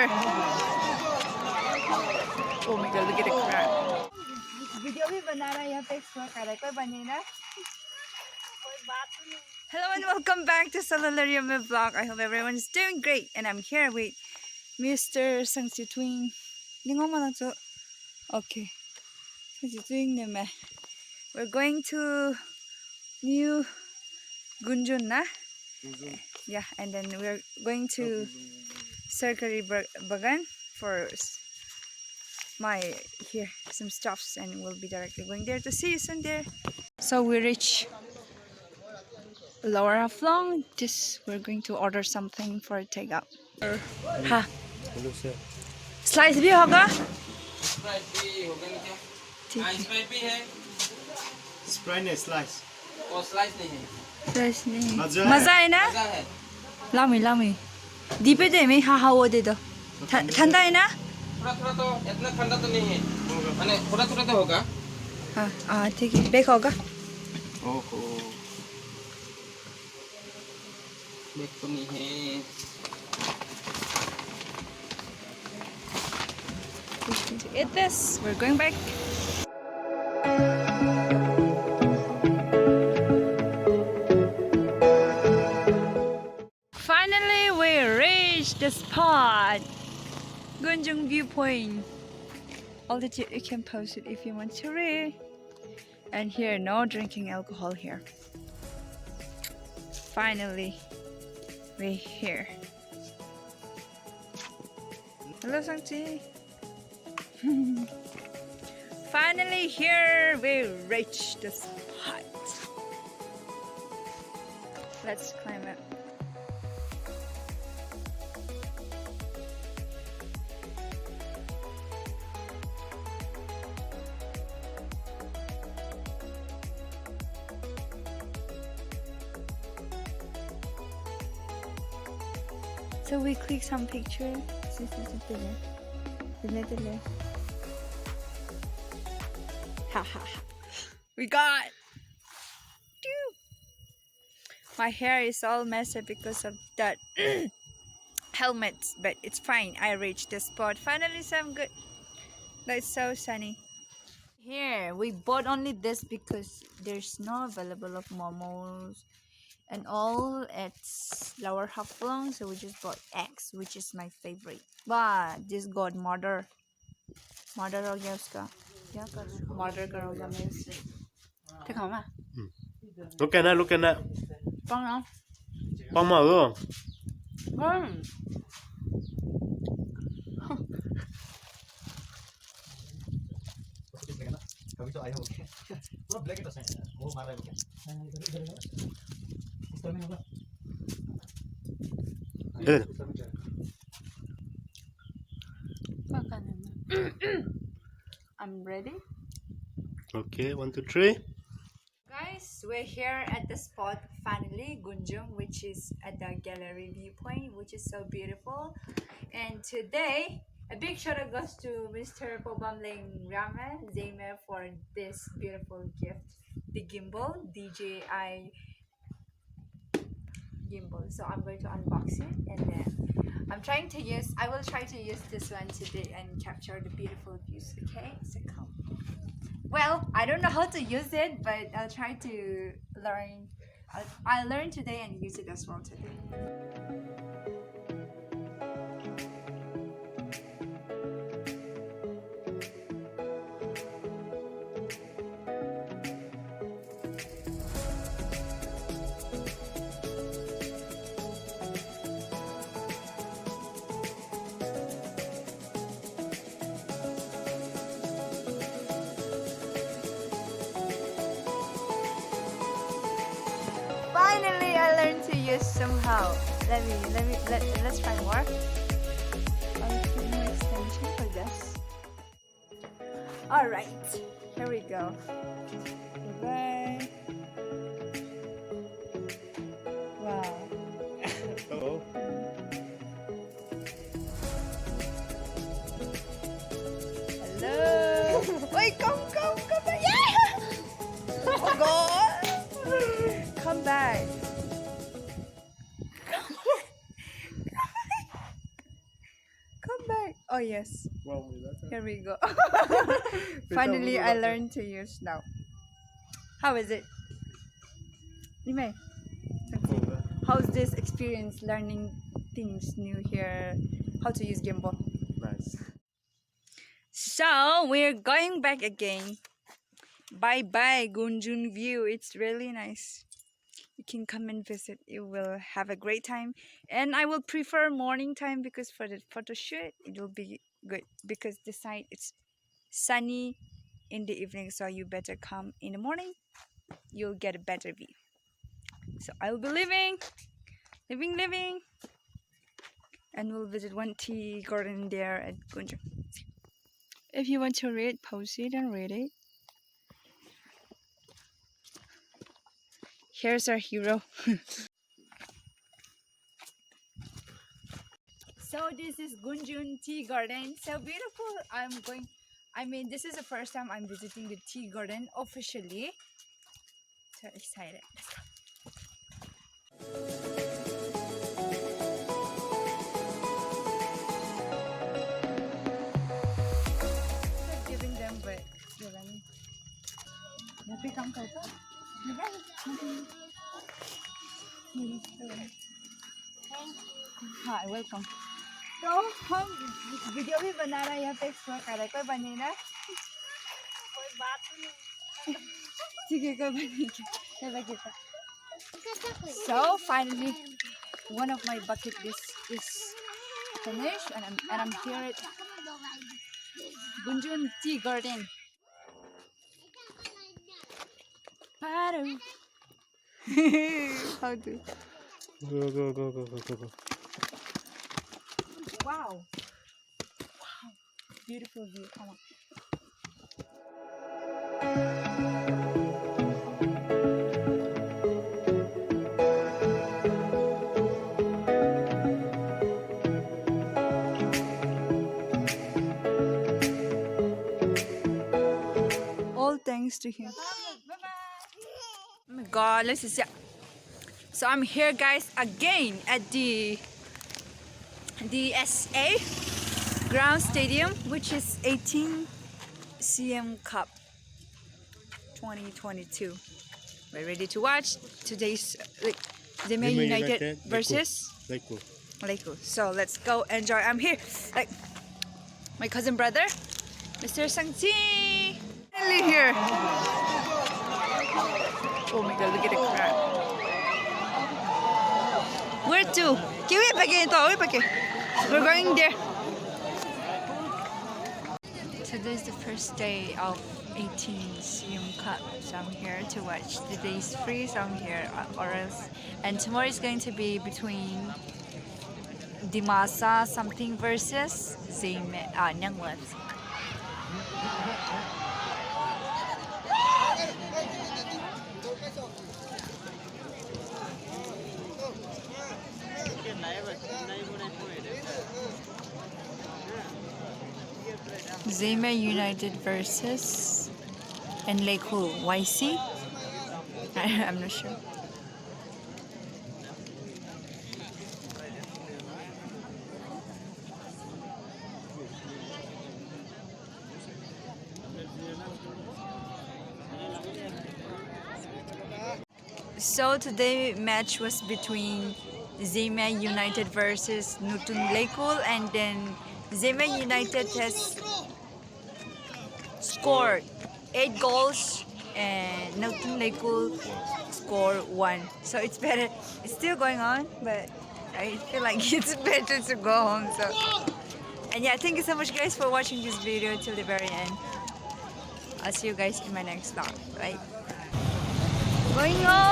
here. Oh my god, look at the crowd. Video भी बना रहा है यहाँ पे एक्सप्लोर कर रहा है कोई बनेगा Hello and welcome back to Saulule Riame vlog. I hope everyone is doing great, and I'm here with Mr. Sang Si Twing. Okay, Sang Si Twing name. We're going to new Gunjuna. Yeah, and then we're going to Sarkari Bagan for my here some stuffs, and we'll be directly going there to see you soon there. So we reach Lower Haflong. We're going to order something for take out. Ha. Slice भी होगा? Sprite भी होगा नहीं क्या? हाँ Sprite भी है। Sprite नहीं स्लाइस। और स्लाइस नहीं है। Slice नहीं। मजा है ना? मजा है। लामी। दीपे दे में हाँ वो दे दो। ठंडा है ना? थोड़ा तो इतना ठंडा तो नहीं है। मैंने थोड़ा तो होगा। हाँ ठीक है। बेक होगा? ओहो। बेक तो नहीं है। To eat this, we're going back. Finally, we reached the spot, Gunjung viewpoint. Altitude, you can post it if you want to read. And here, no drinking alcohol here. Finally, we're here. Hello, Sangchi. Finally here we reached the spot. Let's climb it. So we click some picture. We got. My hair is all messy because of that helmet, but it's fine. I reached the spot. Finally, some good. It's so sunny. Here we bought only this because there's no available of momos and all at Lower Haflong, so we just bought eggs, which is my favorite. Wow, this got murder हो गया उसका क्या कर murder कर हो गया मेरे से ठीक है ना look at that Bông không bông mà luôn I'm ready. Okay, 1, 2, 3. Guys, we're here at the spot finally, Gunjung, which is at the gallery viewpoint, which is so beautiful. And today, a big shout out goes to Mr. Saulule Riame, Zeme, for this beautiful gift, the gimbal, DJI gimbal. So I'm going to unbox it, and then I will try to use this one today and capture the beautiful views. Okay, so come. Well, I don't know how to use it, but I'll try to learn. I'll learn today and use it as well today. Finally, I learned to use somehow. Let's try more. I'll put more extension for this. All right, here we go. Bye. Wow. Oh. Hello. Wait, come. Yeah. Oh God. Come back. Come Come back. Oh yes. Wow, Here we go. Finally, I learned to use now. How is it? Nime, how's this experience learning things new here? How to use gimbal? nice. So we're going back again. Bye bye Gunjung view. It's really nice. You can come and visit. You will have a great time. And I will prefer morning time because for the photo shoot it will be good because the site it's sunny in the evening, so you better come in the morning. You'll get a better view. So I will be living, and we'll visit one tea garden there at Gunjung. If you want to read, pause it and read it. Here's our hero. So this is Gunjun Tea Garden. So beautiful. This is the first time I'm visiting the tea garden officially. So excited. Let's go. Not giving them, but given. Happy come to Hi, welcome. तो हम video भी बना रहे हैं यहाँ पे explore कर रहे हैं कोई बनेगा कोई बात नहीं ठीक है, कोई बनेगा. So finally, one of my bucket list is finished, and I'm here at Gunjun Tea Garden. Paru. How to? Go. Wow. Beautiful view. Come on. All thanks to him. Oh my god, let's see. So I'm here guys again at the DSHA ground stadium, which is 18 CM Cup 2022. We're ready to watch today's Zeme United versus Leikul. So let's go enjoy. I'm here, like my cousin brother, Mr. Sangti. Finally here. Oh my god, look at the crowd. Where to? We're going there. Today's the first day of 18 CM Cup, so I'm here to watch. Today's free, so I'm here, or else. And tomorrow is going to be between Dimasa something versus Zeme, Nyangwat. Zeme United versus and LiQWYD. I'm not sure. So today match was between Zeme United versus Leikul, and then Zeme United has scored 8 goals and Leikul scored 1. So it's better. It's still going on, but I feel like it's better to go home. So, and yeah, thank you so much guys for watching this video till the very end. I'll see you guys in my next vlog. Bye. Going home.